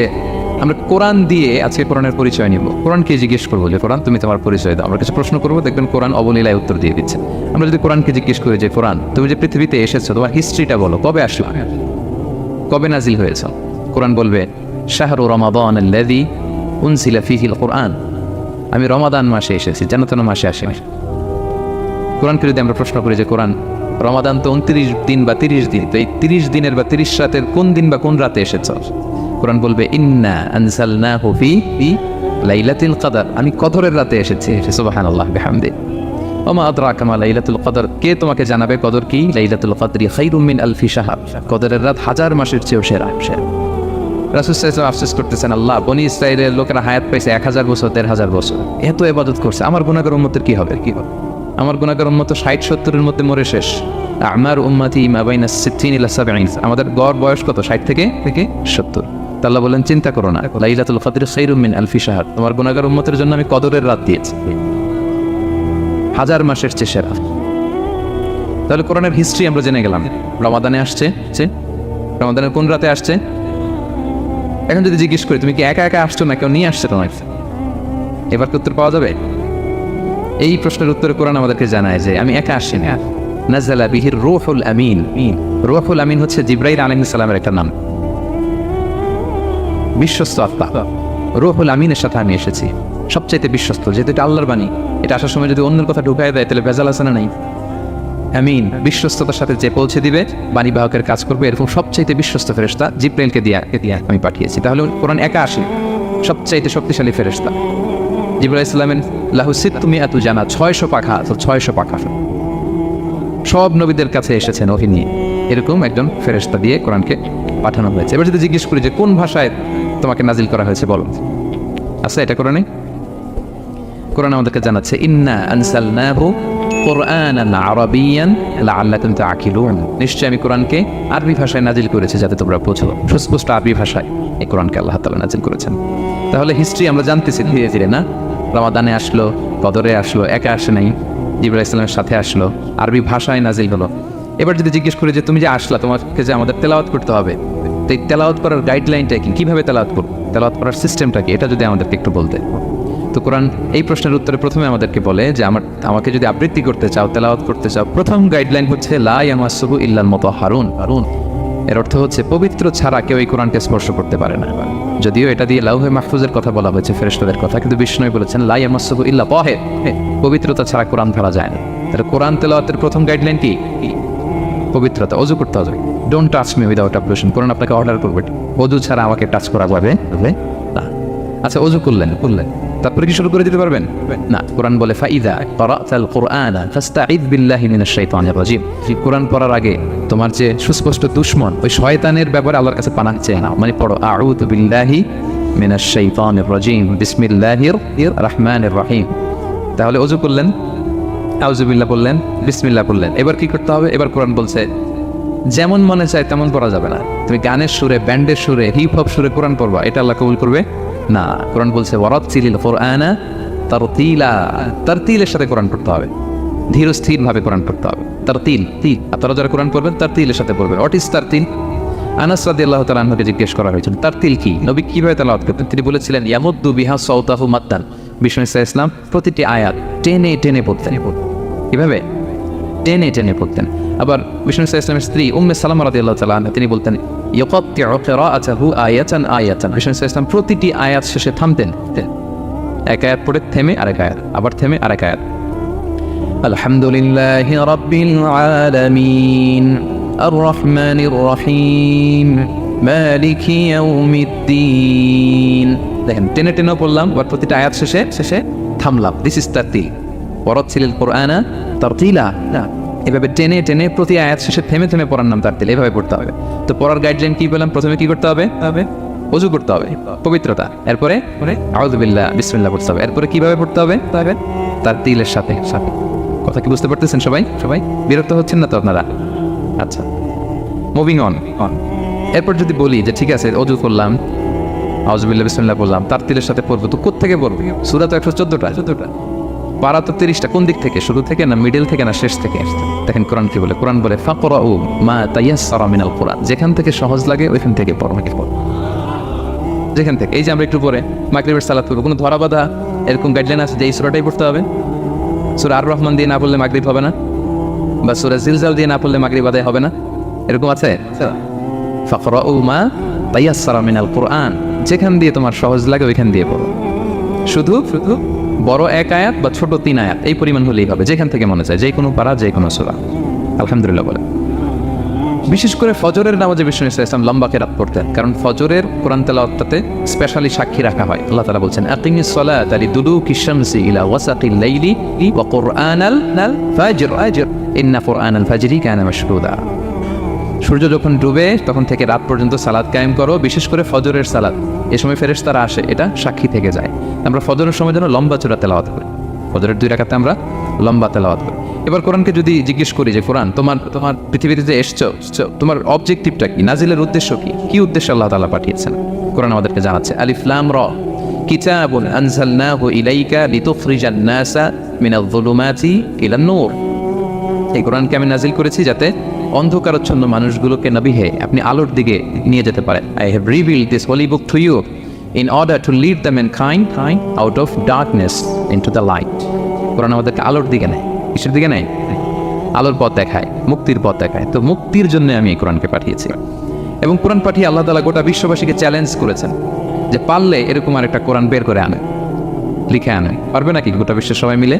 S1: আমরা কোরআন দিয়ে আজকে কোরআনের পরিচয় নিব। কোরআনকে জিজ্ঞেস করবো যে কোরআন তুমি তোমার পরিচয় দাও। আমরা কিছু প্রশ্ন করবো, দেখবেন কোরআন অবলীলায় উত্তর দিয়ে দিচ্ছে। আমরা যদি কোরআনকে জিজ্ঞেস করি যে কোরআন তুমি যে পৃথিবীতে এসেছো তোমার হিস্ট্রিটা বলো, কবে আসলো, কবে নাজিল হয়েছ? কোরআন বলবে শাহরু রমাদান আল্লাযী উনজিলা ফীহিল কুরআন, আমি রমাদান মাসে এসেছি, জান্নাতুল মাসে আসিনি। কোরআনকে যদি আমরা প্রশ্ন করি যে কোরআন রমাদান তো 29 দিন বা 30 দিন, তো এই 30 দিনের বা 30 রাতের কোন দিন বা কোন রাতে এসেছ? কোরআন বলবে ইন্না আনজালনাহু ফি লাইলাতুল কদর, আমি কদরের রাতে এসেছি। সুবহানাল্লাহ বিহামদি। ওমা আদরাকা মা লাইলাতুল কদর, কে তোমাকে জানাবে কদর কি? লাইলাতুল কদরি খায়রুম মিন আলফি শাহর, কদরের রাত 1000 মাসের চেয়েও সেরা। রাসূল সাল্লাল্লাহু আলাইহি ওয়াসাল্লাম আফসোস করতেছেন, আল্লাহ বনি ইসরাইলের লোকেরা হায়াত পাইছে 1000 বছর 1500 বছর, এত ইবাদত করছে, আমার গুনাহগার উম্মতের কি হবে? আমার গুনাহগার উম্মত 60-70 এর মধ্যে মরে শেষ। আমার উম্মতি মা বাইনা 60 ইলা 70, আমাদের গড় বয়স কত? 60 থেকে 70। আল্লাহ বলেন চিন্তা করো না, লাইলাতুল কদর খায়রুম মিন আলফি শাহর, তোমার গুনাহগার উম্মতের জন্য আমি কদরের রাত দিয়েছি 1000 মাসের চেয়ে সেরা। তাহলে কোরআনের হিস্ট্রি আমরা জেনে গেলাম। রমাদানে আসছে, রমাদানের কোন রাতে আসছে? এখন যদি জিজ্ঞেস করি তুমি কি একা একা আসছো না কেউ নিয়ে আসছে তোমার, এবার কি উত্তর পাওয়া যাবে? এই প্রশ্নের উত্তরে কোরআন আমাদেরকে জানায় যে আমি একা আসছি না, নাযালা বিহির রূহুল আমিন। রূহুল আমিন হচ্ছে জিবরাইল আলাইহিস সালামের একটা নাম, বিশ্বস্ত আত্মা। রূহুল আমিনের সাথে আমি এসেছি, সবচাইতে বিশ্বস্ত, যেহেতু এটা আল্লাহর বাণী। এটা আসার সময় যদি অন্যের কথা ঢুকায় দেয় তাহলে ভেজাল আছে না নাই? আমিন, বিশ্বস্ততার সাথে যে পৌঁছে দিবে, বাণী বাহকের কাজ করবে, এরকম সবচাইতে বিশ্বস্ত ফেরেশতা জিবরাইলকে দিয়ে আমি পাঠিয়েছি। তাহলে কোরআন একা আসে, সবচাইতে শক্তিশালী ফেরেশতা। জিবরাইল আলাইহিস সালামের লাহু সিত্তুমিআতু জানা, 600 পাখা, 600 পাখা। সব নবীদের কাছে এসেছেন ওহী নিয়ে, এরকম একজন ফেরেশতা দিয়ে কোরআনকে পাঠানো হয়েছে। এবার যদি জিজ্ঞেস করি যে কোন ভাষায় তোমাকে নাজিল করা হয়েছে বলো, আচ্ছা এটা কোরআনে? কোরআন আমাদেরকে জানাচ্ছে ইন্না আনসালনাহু কুরআনান আরাবিয়ান লাআল্লাকুম তাআকিলুন, নিশ্চয় আমি কোরআনকে আরবি ভাষায় নাজিল করেছি যাতে তোমরা বোঝো। সুস্পষ্ট আরবি ভাষায় এই কোরআনকে আল্লাহ তাআলা নাজিল করেছেন। তাহলে হিস্ট্রি আমরা জানতেছি ধীরে ধীরে না? রমাদানে আসলো, কদরে আসলো, একা আসে নাই, জিবরাইল আলাইহিস সালামের সাথে আসলো, আরবি ভাষায় নাজিল হলো। এবার যদি জিজ্ঞেস করি যে তুমি যে আসলা, তোমাকে যে আমাদের তেলাওয়াত করতে হবে, তো এই তেলাওয়াত করার গাইডলাইনটা কি, কীভাবে তেলাওয়াত করবো, তেলাওয়াত করার সিস্টেমটা কি, এটা যদি আমাদেরকে একটু বলতে। তো কোরআন এই প্রশ্নের উত্তরে প্রথমে আমাদেরকে বলে যে আমাকে যদি আবৃত্তি করতে চাও, তেলাওয়াত করতে চাও, প্রথম গাইডলাইন হচ্ছে লা ইয়ামাসসুহু ইল্লাল মুতাহহারুন। এর অর্থ হচ্ছে পবিত্র ছাড়া কেউ এই কোরআনকে স্পর্শ করতে পারে না। যদিও এটা দিয়ে লাউহে মাহফুজের কথা বলা হয়েছে, ফেরেশতাদের কথা, কিন্তু বিষ্ণু বলেছেন লা ইয়ামাসসুহু ইল্লা তাহির, পবিত্রতা ছাড়া কোরআন ধরা যায় না। তাহলে কোরআন তেলাওয়াতের প্রথম গাইডলাইন কি? পবিত্রতা, ওযু করতে হবে। Don't touch me without ablution. Quran আপনাকে অর্ডার করবে ওযু ছাড়া আমাকে টাচ করা যাবে না। আচ্ছা, ওযু করলেন, তারপরে কি শুরু করে দিতে পারবেন না? কোরআন বলে ফাইদা ক্বরাতাল কুরআনা ফাস্তাঈদ বিল্লাহি মিনাশ শাইতানির রাজিম। কোরআন পড়ার আগে তোমার যে সুস্পষ্ট দুশমন ওই শয়তানের ব্যাপারে আল্লাহর কাছে পানাহ চেয়ে নাও। মানে পড়ো আউযু বিল্লাহি মিনাশ শাইতানির রাজিম বিসমিল্লাহির রহমানির রহিম। তাহলে ওযু করলেন, আউযু বিল্লাহ বললেন, বিসমিল্লাহ বললেন। এবার কি করতে হবে? এবার কোরআন বলছে যেমন মনে চায় তেমন পড়া যাবে না। তুমি গানের সুরে, ব্যান্ডের সুরে, হিপ হপ সুরে কোরআন পড়বা, এটা আল্লাহ কবুল করবে না। কোরআন বলছে ওয়ারাত্তিলিল কুরআনা তারতিলা, তারতিলের সাথে কোরআন পড়তে হবে, ধীর স্থির ভাবে কোরআন পড়তে হবে। তারতিল, আপনারা যারা কোরআন পড়বেন তারতিলের সাথে পড়বেন। What is তারতিল? আনাস রাদিয়াল্লাহু তাআলা আনহুকে জিজ্ঞেস করা হয়েছিল তারতিল কি, নবী কিভাবে তেলাওয়াত করতেন? তিনি বলেছিলেন ইয়ামুদ্দু বিহা সাওতাহু মাদ্দান। বিষ্ণু ইসা ইসলাম প্রতিটি আয়াত টেনে টেনে পড়তেন। কিভাবে? টেনে টেনে পড়তেন। আবার বিষ্ণু ইসা ইসলামের স্ত্রী উম্মে সালামা রাদিয়াল্লাহু তাআলা আনহা, তিনি বলতেন ইয়াকাত্তিউ কিরাআতাহু আয়াতান আয়াতান। বিষ্ণু ইসা ইসলাম প্রতিটি আয়াত শেষে থামতেন, এক আয়াত পড়ে থেমে আরেক আয়াত, আবার থেমে আরেক আয়াত। আলহামদুলিল্লাহি রাব্বিল আলামিন আর রহমানির রহিম মালিকি ইয়াউমিদ্দিন। দেখেন টেনে টেনে পড়লাম, আবার প্রতিটা আয়াত শেষে থামলাম। This is তারতিল। ওয়ারাত্তিলিল কুরআনা তারতিলা। এভাবে টেনে টেনে প্রতি আয়াত শেষে থেমে থেমে পড়ার নাম তারতিল। এভাবে পড়তে হবে। তো পড়ার গাইডলাইন কি বললাম? প্রথমে কি করতে হবে? ওযু করতে হবে, পবিত্রতা। এরপরে আউযু বিল্লাহ, বিসমিল্লাহ পড়তে হবে। এরপরে কিভাবে পড়তে হবে? তারতিলের সাথে। কথা কি বুঝতে পারতেছেন সবাই? বিরক্ত হচ্ছেন না তো আপনারা? আচ্ছা, মুভিং অন। এরপর যদি বলি যে ঠিক আছে ওযু করলাম, আউযু বিল্লাহ বিসমিল্লাহ বললাম, তারতিলের সাথে পড়বো, তো কোত্থেকে পড়বো? সূরা তো 114টা, পারা তো 30টা। কোন দিক থেকে? শুরু থেকে না মিডল থেকে না শেষ থেকে? দেখেন কোরআন কি বলে। কোরআন বলে ফাকরাউ মা তায়াসসারা মিনাল কুরআন, যেখান থেকে সহজ লাগে ওইখান থেকে পড়ো। যেখান থেকে। এই যে আমরা একটু পরে মাগরিবের সালাত পড়বো, কোনো ধরা বাঁধা এরকম গাইডলাইন আছে যে এই সূরাটাই পড়তে হবে? সূরা আর রহমান দিয়ে না পড়লে মাগরিব হবে না, বা সূরা জিলজাল দিয়ে না পড়লে মাগরিব আদায় হবে না, এরকম আছে? ফাকরাউ মা তায়াসসারা মিনাল কুরআন, যেখান দিয়ে তোমার সহজ লাগে ওইখান দিয়ে পড়ো। শুধু বড় এক আয়াত বা ছোট 3 আয়াত এই পরিমাণ হলেই হবে, যেখান থেকে মনে চায়, যে কোনো পারা, যে কোনো সূরা। আলহামদুলিল্লাহ বলে। বিশেষ করে ফজরের নামাজে বিষ্ণু ইসলাম লম্বা কেরাত পড়তেন, কারণ ফজরের কোরআন তেলাওয়াতটাতে স্পেশালি সাক্ষী রাখা হয়। আল্লাহ তাআলা বলছেন আকিমিস সালাতা লিদুলুকি শামসি ইলা ওয়াসাকিল লাইলি ওয়া কুরআনাল ফাজর ইন্না কুরআনাল ফাজরি কানা মাশহুদা। সূর্য যখন ডুবে তখন থেকে রাত পর্যন্ত সালাত কায়েম করো, বিশেষ করে ফজরের সালাত। এই সময় ফেরেশতারা আসে, এটা সাক্ষী থেকে যায়। আমরা ফজরের সময় যেন লম্বা চূড়া তেলাওয়াত করি, ফজরের 2 রাকাতে আমরা লম্বা তেলাওয়াত করি। এবার কোরআনকে যদি জিজ্ঞেস করি যে কোরআন তোমার পৃথিবীতে যে এসছো, তোমার অবজেক্টিভটা কি, নাজিলের উদ্দেশ্য কি, কি উদ্দেশ্যে আল্লাহ তাআলা পাঠিয়েছেন? কোরআন আমাদেরকে জানাচ্ছে আলিফ লাম র কিতাবুন আনজালনাহু ইলাইকা লিতুখরিজান নাসা মিনাল যুলুমাতি ইলান নূর। এই কোরআনকে আমি নাজিল করেছি যাতে অন্ধকারাচ্ছন্ন মানুষগুলোকে নবী হে আপনি আলোর দিকে নিয়ে যেতে পারেন। I have revealed this holy book to you in order to lead the mankind out of darkness into the light. কোরআন আমাদেরকে আলোর দিকে নেয়। কিসের দিকে নেয়? আলোর পথ দেখায়, মুক্তির পথ দেখায়। তো মুক্তির জন্য আমি এই কোরআনকে পাঠিয়েছি। এবং কোরআন পাঠিয়ে আল্লাহ তাআলা গোটা বিশ্ববাসীকে চ্যালেঞ্জ করেছেন যে পারলে এরকম আরেকটা কোরআন বের করে আনে, লিখে আনে। পারবে নাকি গোটা বিশ্বের সবাই মিলে?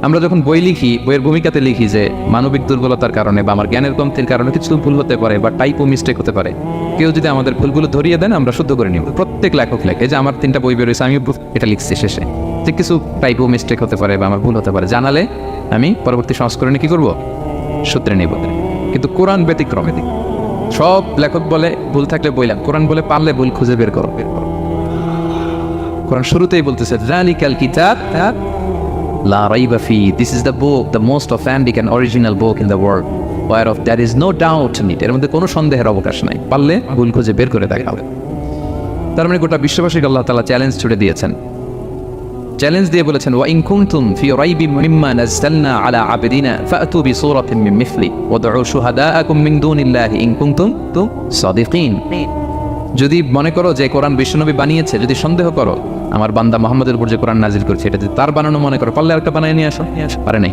S1: আমরা যখন বই লিখি, বইয়ের ভূমিকাতে লিখি যে মানবিক দুর্বলতার কারণে বা আমার জ্ঞানের কমতির কারণে কিছু ভুল হতে পারে বা টাইপো মিস্টেক হতে পারে। কেউ যদি আমাদের ভুলগুলো ধরিয়ে দেন, আমরা শুদ্ধ করে নিব। প্রত্যেক লেখক লেখে যে আমার 3টা বই বেরোয়েছে, আমি এটা লিখছি শেষে, যে কিছু টাইপো মিস্টেক হতে পারে বা আমার ভুল হতে পারে, জানালে আমি পরবর্তী সংস্করণে কি করব? সূত্রে নিব। কিন্তু কোরআন ব্যতিক্রমে দিক, সব লেখক বলে ভুল থাকলে বইলাম, কোরআন বলে পারলে ভুল খুঁজে বের করো। কোরআন শুরুতেই বলতেছে যালিকাল কিতাব লা রাইবা ফি, this is the book, the most authentic and original book in the world, whereof there is no doubt in it. এর মধ্যে কোনো সন্দেহের অবকাশ নাই, পারলে ভুল খুঁজে বের করে দেখাও। তার মানে গোটা বিশ্ববাসীকে আল্লাহ তাআলা চ্যালেঞ্জ ছুড়ে দিয়েছেন। চ্যালেঞ্জ দিয়ে বলেছেন ওয়া ইন কুনতুম ফি রাইবিন মিম্মা নাযালনা আলা আবদিনা ফাতু বিসূরাতিন মিন মিসলি ওয়াদউ শুহাদাআকুম মিন দুনিল্লাহি ইন কুনতুম সাদিকিন। যদি মনে করো যে কোরআন বিশ্বনবী বানিয়েছে, যদি সন্দেহ করো আমার বান্দা মুহাম্মদের উপর যে কোরআন নাজিল করেছে এটা যদি তার বানানো মনে করো, পারলে আরেকটা বানিয়ে নিয়ে আসো। পারে নাই।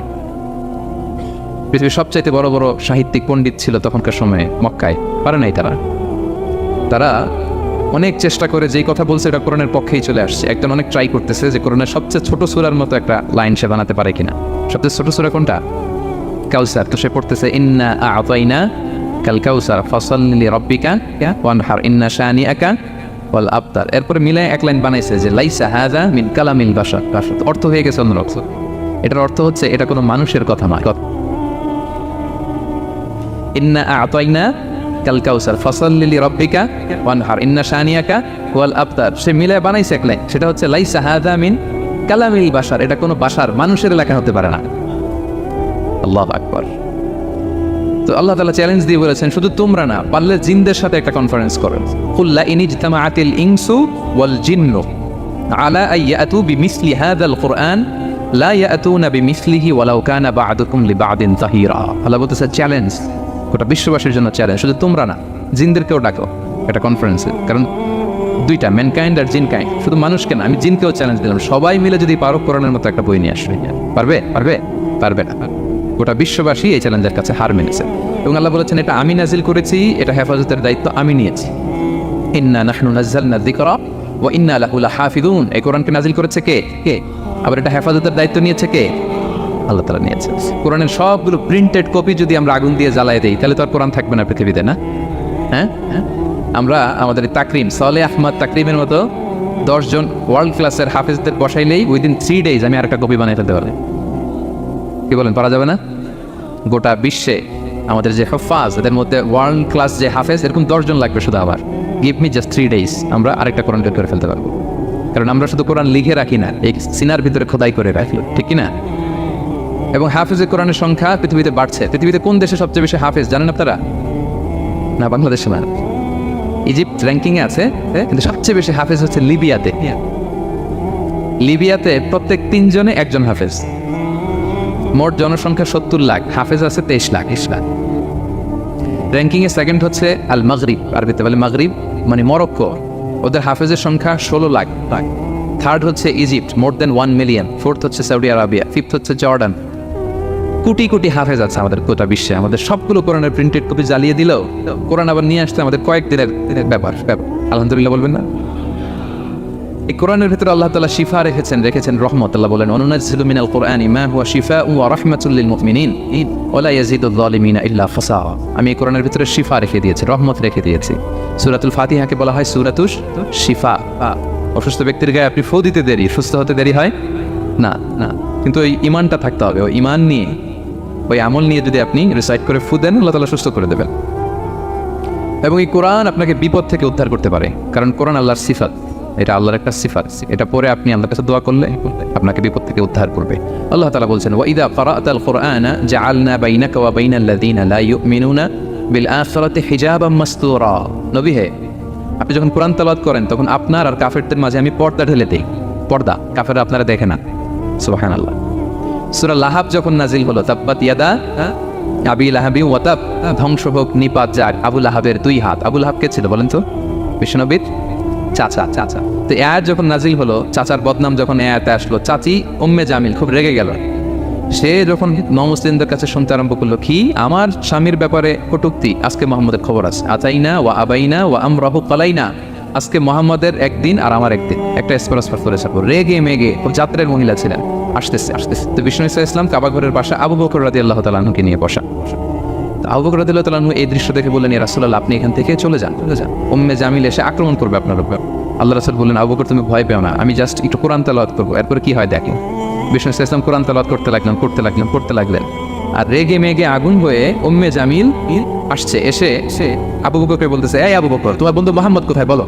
S1: পৃথিবীর সবচাইতে বড় বড় সাহিত্যিক পণ্ডিত ছিল তখনকার সময়ে মক্কায়, পারে নাই তারা অনেক চেষ্টা করে যেই কথা বলছে এটা কোরআনের পক্ষেই চলে আসছে। একজন অনেক ট্রাই করতেছে যে কোরআনের সবচেয়ে ছোট সূরার মতো একটা লাইন সে বানাতে পারে কিনা। সবচেয়ে ছোট সূরা কোনটা? কাউসার। তো সে পড়তেছে ইন্না আ'তাইনা কাল কাউসার ফাসাল্লি লিরাব্বিকা ওয়ানহার ইন্না শানিআকা ওয়াল আবতার। এরপরে মিলে এক লাইন বানাইছে যে লাইসা হাযা মিন কালামিল বাশার। অর্থ হয়ে গেছে অন্যরকম। এটার অর্থ হচ্ছে এটা কোনো মানুষের কথা নয়। ইন্না আ'তাইনা কাল কাউসার ফাসাল্লি লিরাব্বিকা ওয়ানহার ইন্না শানিআকা ওয়াল আবতার। সে মিলে বানাইছে এক লাইন, সেটা হচ্ছে লাইসা হাযা মিন কালামিল বাশার। এটা কোনো বাশার, মানুষের লেখা হতে পারে না। আল্লাহু আকবার। তো আল্লাহ তাআলা চ্যালেঞ্জ দিয়ে বলেছেন শুধু তোমরা না, পারলে জিনদের সাথে একটা কনফারেন্স করো। কুল লা ইনিজতামাআতিল ইনসু ওয়াল জিন্নু আলা আইয়াতু বিমিসলি হাযাল কুরআন লা ইয়াতুনা বিমিসলিহি ওয়ালাউ কানা বা'দুকুম লিবা'দিন যাহিরা। আল্লাহ বলতেছে চ্যালেঞ্জ, গোটা বিশ্ববাসীর জন্য চ্যালেঞ্জ। শুধু তোমরা না, জিনদেরকেও ডাকো একটা কনফারেন্সে। কারণ দুইটা, ম্যানকাইন্ড আর জিনকাইন্ড। শুধু মানুষকে না, আমি জিনকেও চ্যালেঞ্জ দিলাম, সবাই মিলে যদি পারো কোরআনের মতো একটা বই নিয়ে আসবে। পারবে না। গোটা বিশ্ববাসী এই চ্যালেঞ্জের কাছে হার মেনেছে। এবং আল্লাহ বলেছেন এটা আমি নাজিল করেছি, এটা হেফাজতের দায়িত্ব আমি নিয়েছি। ইন্না নাহনু নাযালনা যিকরা ওয়া ইন্না লাহু লাহাফিজুন। এই কোরআনকে নাজিল করেছে কে? আবার এটা হেফাজতের দায়িত্ব নিয়েছে কে? আল্লাহ তাআলা নিয়েছে। কোরআনের সবগুলো প্রিন্টেড কপি যদি আমরা আগুন দিয়ে জ্বালায় দেই তাহলে তো আর কোরআন থাকবে না পৃথিবীতে, না? হ্যাঁ, আমরা আমাদের তাকরিম সালেহ আহমদ তাকরিমের মতো 10 জন ওয়ার্ল্ড ক্লাসের হাফেজদের বসাইলেই উইদিন 3 days আমি আরেকটা কপি বানিয়ে ফেলতে পারি। কি বলেন, পারা যাবে না? গোটা বিশ্বে আমাদের যে হাফাজ, এদের মধ্যে ওয়ার্ল্ড ক্লাস যে হাফেজ, এরকম 10 জন লাগবে শুধু। আবার গিভ মি জাস্ট 3 days, আমরা আরেকটা কোরআন বের করে ফেলতে পারবো। কারণ আমরা শুধু কোরআন লিখে রাখি না, এই সিনার ভিতরে খোদাই করে রাখি, ঠিক কি না? এবং হাফেজে কোরআনের সংখ্যা পৃথিবীতে বাড়ছে। পৃথিবীতে কোন দেশে সবচেয়ে বেশি হাফেজ জানেন আপনারা? না, বাংলাদেশে না। ইজিপ্ট র্যাঙ্কিংয়ে আছে, কিন্তু সবচেয়ে বেশি হাফেজ হচ্ছে লিবিয়াতে। লিবিয়াতে প্রত্যেক 3 জনে একজন হাফেজ। মোট জনসংখ্যা 70 লাখ, হাফেজ আছে 23 লাখ। র্যাঙ্কিংয়ে সেকেন্ড হচ্ছে আল মাগরিব, আরবিতে বলে মাগরিব মানে মরক্কো। ওদের হাফেজের সংখ্যা 16 লাখ। থার্ড হচ্ছে ইজিপ্ট, মোর দেন 1 মিলিয়ন। ফোর্থ হচ্ছে সৌদি আরবিয়া, ফিফথ হচ্ছে জর্ডান। কোটি কোটি হাফেজ আছে আমাদের গোটা বিশ্বে। আমাদের সবগুলো কোরআনের প্রিন্টেড কপি জ্বালিয়ে দিলেও কোরআন আবার নিয়ে আসতে আমাদের কয়েকদিনের ব্যাপার। আলহামদুলিল্লাহ বলবেন না? এই কোরআনের ভিতরে আল্লাহ তাআলা শিফা রেখেছেন রহমত। আল্লাহ বলেন, অনুনাজ্জিলু মিনাল কুরআনি মা হুয়া শিফাউন ওয়া রাহমাতুল লিল মুমিনিন ওয়া লা ইয়াজিদুয যালিমিনা ইল্লা খাসারা। আমি এই কোরআনের ভিতরে শিফা রেখে দিয়েছি, রহমত রেখে দিয়েছি। সূরাতুল ফাতিহাকে বলা হয় সূরাতুশ শিফা। অসুস্থ ব্যক্তির গায়ে আপনি ফু দিতে দেরি, সুস্থ হতে দেরি হয় না, কিন্তু ওই ঈমানটা থাকতে হবে। ওই ঈমান নিয়ে, ওই আমল নিয়ে যদি আপনি রিসাইট করে ফু দেন, আল্লাহ তাআলা সুস্থ করে দেবেন। এবং এই কোরআন আপনাকে বিপদ থেকে উদ্ধার করতে পারে, কারণ কোরআন আল্লাহর সিফাত। এটা আল্লাহর একটা সিফাত। এটা পরে আপনি আল্লাহর কাছে দোয়া করলে আপনাকে বিপদ থেকে উদ্ধার করবে। আল্লাহ তাআলা বলছেন, ওয়া ইযা ক্বারা'তাল কুরআনা জাআলনা বাইনাকা ওয়া বাইনাল্লাযীনা লা ইউমিনুনা বিল আখিরাতি হিজাবাম মাসতুরা। নবী হে, আপনি যখন কোরআন তেলাওয়াত করেন তখন আপনার আর কাফেরদের মাঝে আমি পর্দা ঢেলে দেই। পর্দা, কাফেররা আপনারা দেখে না। সুবহানাল্লাহ। সূরা লাহাব যখন নাজিল হলো, তাব্বাত ইয়াদা আবি লাহাবি ওয়া তাব, ধ্বংস হোক নিপাত যাক আবু লাহাবের 2 হাত। আবু লাহাব কে ছিল বলেন তো? বিশ্বনবীর চাচা। তো এই আয়াত যখন নাজিল হলো, চাচার বদনাম যখন এই আয়াতে আসলো, চাচি উম্মে জামিল খুব রেগে গেল। সে যখন নমুসলিমদের কাছে শুনতে আরম্ভ করলো, কি আমার স্বামীর ব্যাপারে কটূক্তি, আজকে মুহাম্মদের খবর আছে। আতাইনা ওয়া আবাইনা ওয়া আমরাহু কালাইনা, আজকে মুহাম্মদের একদিন আর আমার একদিন, একটা স্পরস্পর করে যাবো। রেগে মেগে, খুব যাত্রের মহিলা ছিলেন। আসতেছে। তো বিষ্ণু ইসলাম কাবা ঘরের পাশে আবু বকর রাদিয়াল্লাহু তাআলা আনহুকে নিয়ে বসা। আবু বকর রাদিয়াল্লাহু তাআলা আনহু এই দৃশ্য দেখে বললেন, ইয়া রাসূলুল্লাহ, আপনি এখান থেকে চলে যান। উম্মে জামিল এসে আক্রমণ করবে আপনার উপর। আল্লাহ রাসূল বললেন, আবু বকর তুমি ভয় পেও না, আমি জাস্ট একটু কোরআন তেলাওয়াত করবো, এরপরে কি হয় দেখেন। বিষ্ণু ইসলাম কোরআন তেলাওয়াত করতে লাগলেন। আর রেগে মেগে আগুন হয়ে উম্মে জামিল আসছে। এসে আবু বকরকে বলতেছে, এই আবু বকর, তোমার বন্ধু মুহাম্মদ কোথায় বলো।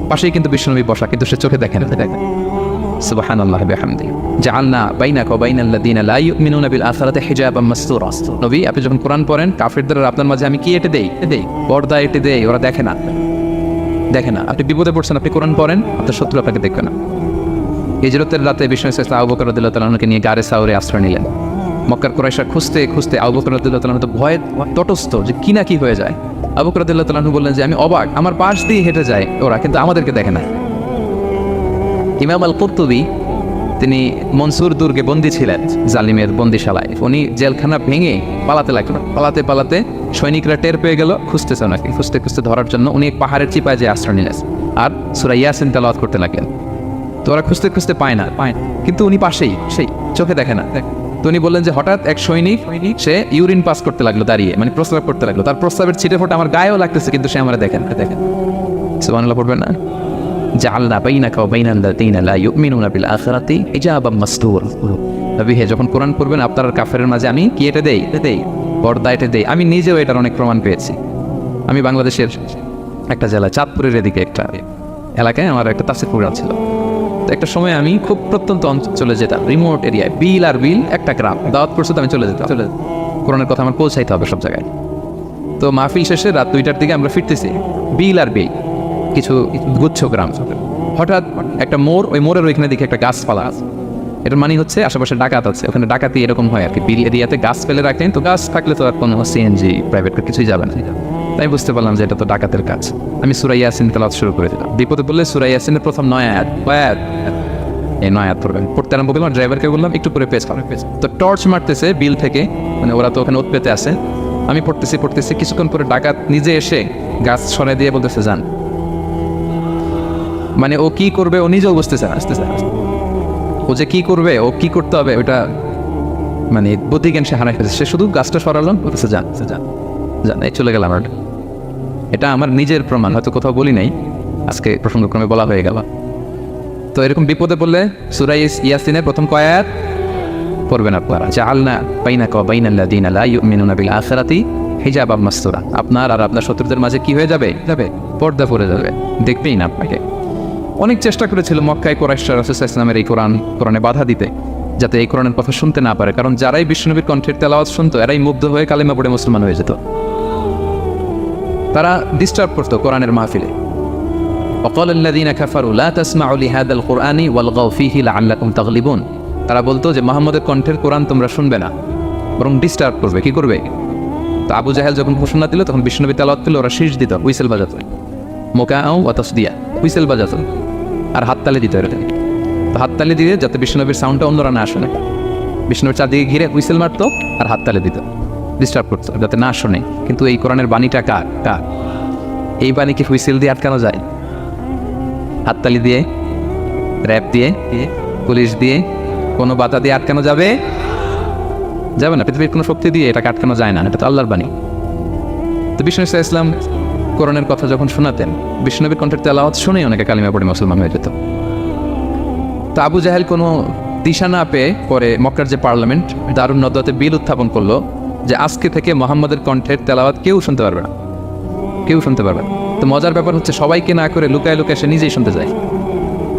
S1: পাশেই কিন্তু বিশ্বনবী বসা, কিন্তু সে চোখে দেখেন। সুবহানাল্লাহি ওয়া বিহামদিহি জাআলনা বাইনাকা ওয়া বাইনাল্লাযীনা লা ইউমিনুনা বিল আখিরাতি হিজাবাম মাসতুরা। নবী, আপনি যখন কোরআন পড়েন, কাফেরদের আর আপনার মাঝে আমি কি এঁটে দেই? পর্দা এঁটে দেই, ওরা দেখে না। আপনি বিপদে পড়ছেন, আপনি কোরআন পড়েন, আপনার শত্রু আপনাকে দেখবে না। হিজরতের রাতে বিষ্ণু ইসলাম আবু বকর রাদিয়াল্লাহু তাআলা আনহুকে নিয়ে গারে সাউরে আশ্রয় নিলেন। মক্কার কুরাইশরা খুঁজতে আবু বকর রাদিয়াল্লাহু তাআলা আনহু তো ভয়ে তটস্থ যে কি হয়ে যায়। আবু বকর রাদিয়াল্লাহু তাআলা আনহু বললেন যে আমি অবাক, আমার পাশ দিয়ে হেঁটে যায় ওরা, কিন্তু আমাদেরকে দেখে না। ইমাম আল কুরতুবী, তিনি মনসুর দুর্গে বন্দী ছিলেন, জালিমের বন্দিশালায়। উনি জেলখানা ভেঙে পালাতে লাগলেন। পালাতে সৈনিকরা টের পেয়ে গেল, খুঁজতেছে ওনাকে। খুঁজতে ধরার জন্য উনি পাহাড়ের চিপায় যে আশ্রয় নিলেন আর সূরা ইয়াসিন তেলাওয়াত করতে লাগলেন। তো ওরা খুঁজতে পায় না, কিন্তু উনি পাশেই, সেই চোখে দেখে না। তো উনি বললেন যে হঠাৎ এক সৈনিক সে ইউরিন পাস করতে লাগলো দাঁড়িয়ে, মানে প্রস্রাব করতে লাগলো। তার প্রস্রাবের ছিটে ফোঁটা আমার গায়েও লাগতেছে, কিন্তু সে আমরা দেখেন। সুবহানাল্লাহ পড়বেন না? জাআলনা বাইনাকা ওয়া বাইনাল্লাযীনা লা ইউমিনুনা বিল আখিরাতি হিজাবাম মাসতুরা। নবী হে, যখন কোরআন পড়বেন আপনার আর কাফেরের মাঝে আমি কি এঁটে দেই? পর্দা এঁটে দেই। আমি নিজেও এটার অনেক প্রমাণ পেয়েছি। আমি বাংলাদেশের একটা জেলা, চাঁদপুরের এদিকে একটা এলাকায় আমার একটা তাফসীর প্রোগ্রাম ছিল। তো একটা সময় আমি খুব প্রত্যন্ত অঞ্চলে যেতাম, রিমোট এরিয়ায়, বিল একটা গ্রাম। দাওয়াত করছে তো আমি চলে যেতাম। কোরআনের কথা আমার পৌঁছাইতে হবে সব জায়গায়। তো মাহফিল শেষে রাত 2টার দিকে আমরা ফিরতেছি, বিল কিছু গুচ্ছ গ্রাম। হঠাৎ একটা মোড়, ওই মোড়ের ওইখানে দেখি একটা গাছপালা আছে। এটার মানে হচ্ছে আশেপাশে ডাকাত আছে, ওখানে ডাকাতি এরকম হয় আর কি। বিল এরিয়াতে গাছ ফেলে রাখলেন, তো গাছ থাকলে তো আর কোনো সিএনজি প্রাইভেট কিছুই যাবে না। তাই বুঝতে পারলাম যে এটা তো ডাকাতের কাজ। আমি সূরা ইয়াসিন তেলাওয়াত শুরু করে দিলাম। বিপদে বললে সূরা ইয়াসিনের প্রথম 9 আয়াত, এই 9 আয়াত পড়তে আরম্ভ করলাম। ড্রাইভারকে বললাম একটু করে পেছ। তো টর্চ মারতেছে বিল থেকে, মানে ওরা তো ওখানে উৎপেতে আছে। আমি পড়তেছি, কিছুক্ষণ পরে ডাকাত নিজে এসে গাছ সরাই দিয়ে বলতেছে যান। মানে ও কি করবে ও নিজেও বুঝতেছে না। ও যে কি করবে, ও কি করতে হবে, ওটা মানে বুদ্ধিজ্ঞান সে হারাই ফেলেছে। সে শুধু গাছটা সরালো, বলতেছে যান। এই চলে গেলাম। এটা আমার নিজের প্রমাণ, হয়তো কোথাও বলি নাই, আজকে প্রসঙ্গক্রমে বলা হয়ে গেল। তো এরকম বিপদে পড়লে সূরা ইয়াসিনের প্রথম কয় আয়াত পড়বেন আপনারা। জাআলনা বাইনাকা ওয়া বাইনাল্লাযীনা লা ইউমিনুনা বিল আখিরাতি হিজাবাম মাসতুরা। আপনার আর আপনার শত্রুদের মাঝে কি হয়ে যাবে? পর্দা পড়ে যাবে, দেখবেই না আপনাকে। অনেক চেষ্টা করেছিল মক্কায় কুরাইশরা রাসূল সাল্লাল্লাহু আলাইহি ওয়াসাল্লামের এই কোরআনে বাধা দিতে, যাতে এই কোরআনের কথা শুনতে না পারে। কারণ যারাই বিশ্বনবীর কণ্ঠের তেলাওয়াত শুনতো, এরাই মুগ্ধ হয়ে কালেমা পড়ে মুসলমান হয়ে যেত। তারা ডিস্টার্ব করতো কোরআনের মাহফিলে। وقال الذين كفروا لا تسمعوا لهذا القرآن والغوا فيه لعلكم تغلبون। তারা বলতো যে মুহাম্মদের কণ্ঠের কোরআন তোমরা শুনবে না, বরং ডিস্টার্ব করবে। কি করবে? তো আবু জাহেল যখন ঘোষণা দিল, তখন বিশ্বনবী তেলাওয়াত করলে ওরা শীষ দিত, হুইসেল বাজাতো, মুকাআউ ওয়া তাসদিয়া। হুইসেল বাজাতো আর হাততালি দিত এরকম। তো হাততালি দিয়ে যাতে বিষ্ণুনবীর সাউন্ডটা অন্যরা না শোনে, বিষ্ণুনবীর চারদিকে ঘিরে হুইসেল মারতো আর হাততালি দিত, ডিস্টার্ব করতো যাতে না শোনে। কিন্তু এই কোরআনের বাণীটা কার কার? এই বাণীকে হুইসেল দিয়ে আটকানো যায়? হাততালি দিয়ে, র্যাপ দিয়ে, পুলিশ দিয়ে, কোনো বাধা দিয়ে আটকানো যাবে? যাবে না। পৃথিবীর কোনো শক্তি দিয়ে এটাকে আটকানো যায় না, এটা তো আল্লাহর বাণী। তো বিষ্ণু ইসলাম কোরআনের কথা যখন শোনাতেন, বিষ্ণুনবীর কণ্ঠের তেলাওয়াত শুনেই অনেকে কালিমা পড়ে মুসলমান হয়ে যেত। তো আবু জাহেল কোনো দিশা না পেয়ে পরে মক্কার যে পার্লামেন্ট দারুন নদওয়াতে বিল উত্থাপন করলো যে আজকে থেকে মুহাম্মাদের কণ্ঠের তেলাওয়াত কেউ শুনতে পারবে না, কেউ শুনতে পারবে না। তো মজার ব্যাপার হচ্ছে সবাইকে না করে লুকায় লুকায় সে নিজেই শুনতে যায়।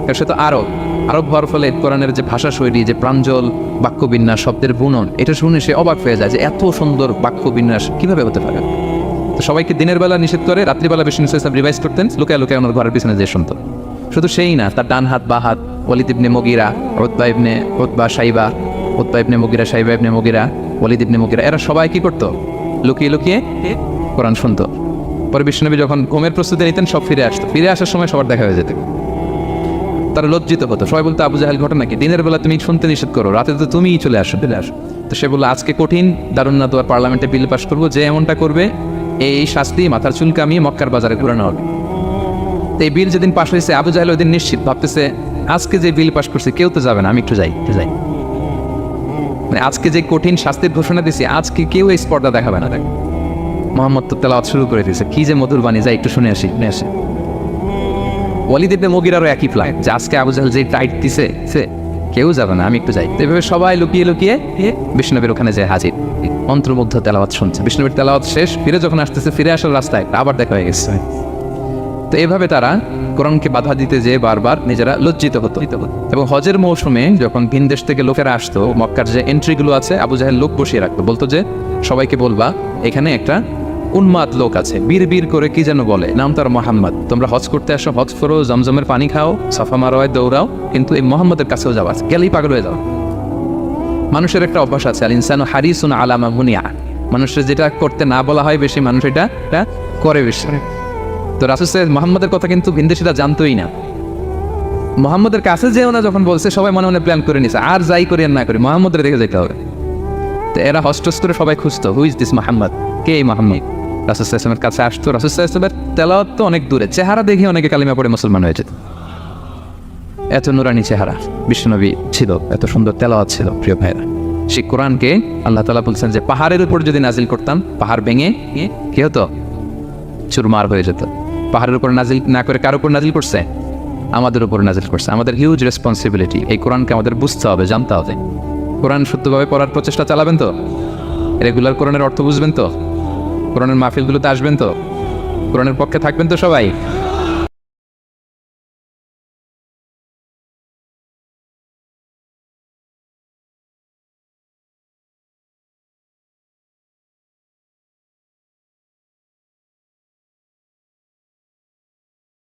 S1: কারণ সে তো আরব হওয়ার ফলে কোরআনের যে ভাষা শৈলী, যে প্রাঞ্জল বাক্য বিন্যাস, শব্দের বুনন, এটা শুনে সে অবাক হয়ে যায় যে এত সুন্দর বাক্য বিন্যাস কিভাবে হতে পারে। তো সবাইকে দিনের বেলা নিষেধ করে রাত্রিবেলা বিষ্ণু ইসলাম রিভাইজ করতেন, লুকায় লুকায় ওনার ঘরের পিছনে যে শুনতো। শুধু সেই না, তার ডান হাত বা হাত Walid ibn Mughira, Utba Saiba, Utba ibn Mughira, Saiba ibn Mughira, Walid ibn Mughira, এরা সবাই কি করতো? লুকিয়ে লুকিয়ে কোরআন শুনতো। পরে বিষ্ণুনবী যখন ঘুমের প্রস্তুতি নিতেন সব ফিরে আসতো, ফিরে আসার সময় সবার দেখা হয়ে যেত। তারা লজ্জিত হতো, সবাই বলতো আবু জাহেল ঘটনা কি? দিনের বেলা তুমি শুনতে নিষেধ করো, রাতে তো তুমিই চলে আসো। তো সে বললো আজকে কঠিন দারুন নাদওয়ার পার্লামেন্টে বিল পাস করবো, যে এমনটা করবে এই শাস্তি মাথার চুল কামিয়ে মক্কার বাজারে ঘুরানো হবে। তো এই বিল যেদিন পাশ হয়েছে আবু জাহেল ওই দিন নিশ্চিত ভাবতেছে আজকে যে বিল পাস করছে কেউ তো যাবে না, আমি একটু যাই। মানে আজকে যে কঠিন শাস্তির ঘোষণা দিছি আজকে কেউ এই স্পর্ধা দেখাবে না। দেখ মুহাম্মদ তো তেলাওয়াত শুরু করে দিয়েছে, কি যে মধুর বাণী, যাই একটু শুনে আসি। ওয়ালিদ ইবনে মুগিরারও একই প্ল্যান যে আজকে আবু জাহেল যে টাইট দিছে সে কেউ যাবে না, আমি একটু যাই। এভাবে সবাই লুকিয়ে লুকিয়ে বিষ্ণুনবীর ওখানে যে হাজির, মন্ত্রমুগ্ধ তেলাওয়াত শুনছে। বিষ্ণুনবীর তেলাওয়াত শেষ, ফিরে যখন আসতেছে, ফিরে আসার রাস্তায় আবার দেখা হয়ে গেছে। তো এভাবে তারা কোরআনকে বাধা দিতে যেয়ে বারবার নিজেরা লজ্জিত হতো। এবং হজের মৌসুমে যখন ভিন দেশ থেকে লোকেরা আসতো, মক্কার যে এন্ট্রিগুলো আছে আবু জাহেল লোক বসিয়ে রাখতো, বলতো যে সবাইকে বলবা এখানে একটা উন্মাদ লোক আছে, বীর করে কি যেন বলে, নাম তার মোহাম্মদ। তোমরা হজ করতে আসো, হজ করো, জমজমের পানি খাও, সাফা মারোয় দৌড়াও, কিন্তু এই মোহাম্মদের কাছেও যাওয়া, গেলেই পাগল হয়ে যাও। মানুষের একটা অভ্যাস আছে, আল ইনসানু হারিসুন আলা মা মুনিয়া, মানুষের যেটা করতে না বলা হয় বেশি, মানুষ এটা করে বেশি। তো রাসূল সাল্লাল্লাহু মুহাম্মদের কথা কিন্তু ভিনদেশীরা জানতোই না। মুহাম্মদের কাছে যেও না যখন বলছে, সবাই মনে মনে প্ল্যান করে নিছে, আর যাই করি আর না করি মুহাম্মদের দেখে যেতে হবে। তো এরা হস্টস করে সবাই খুঁজতো, হু ইজ দিস মুহাম্মদ, কে এই মুহাম্মদ? রাসূল সাল্লাল্লাহু আলাইহি ওয়াসাল্লামের কাছে আসতো, রাসূল সাল্লাল্লাহু আলাইহি ওয়াসাল্লামের তেলাওয়াত তো অনেক দূরে, চেহারা দেখে অনেকে কালিমা পড়ে মুসলমান হয়ে যেত। এত নুরানি চেহারা বিশ্বনবী ছিল, এত সুন্দর তেলাওয়াত ছিল। প্রিয় ভাইরা, সেই কোরআনকে আল্লাহ তাআলা বলছেন যে পাহাড়ের উপর যদি নাজিল করতাম, পাহাড় ভেঙে কি হতো? চুরমার হয়ে যেত। পাহাড়ের উপর নাজিল না করে কার উপর নাজিল করছে? আমাদের উপর নাজিল করছে। আমাদের হিউজ রেসপন্সিবিলিটি, এই কোরআনকে আমাদের বুঝতে হবে, জানতে হবে। কোরআন শুদ্ধভাবে পড়ার প্রচেষ্টা চালাবেন তো? রেগুলার কোরআনের অর্থ বুঝবেন তো? কোরআনের মাহফিলগুলোতে আসবেন তো? কোরআনের পক্ষে থাকবেন তো সবাই?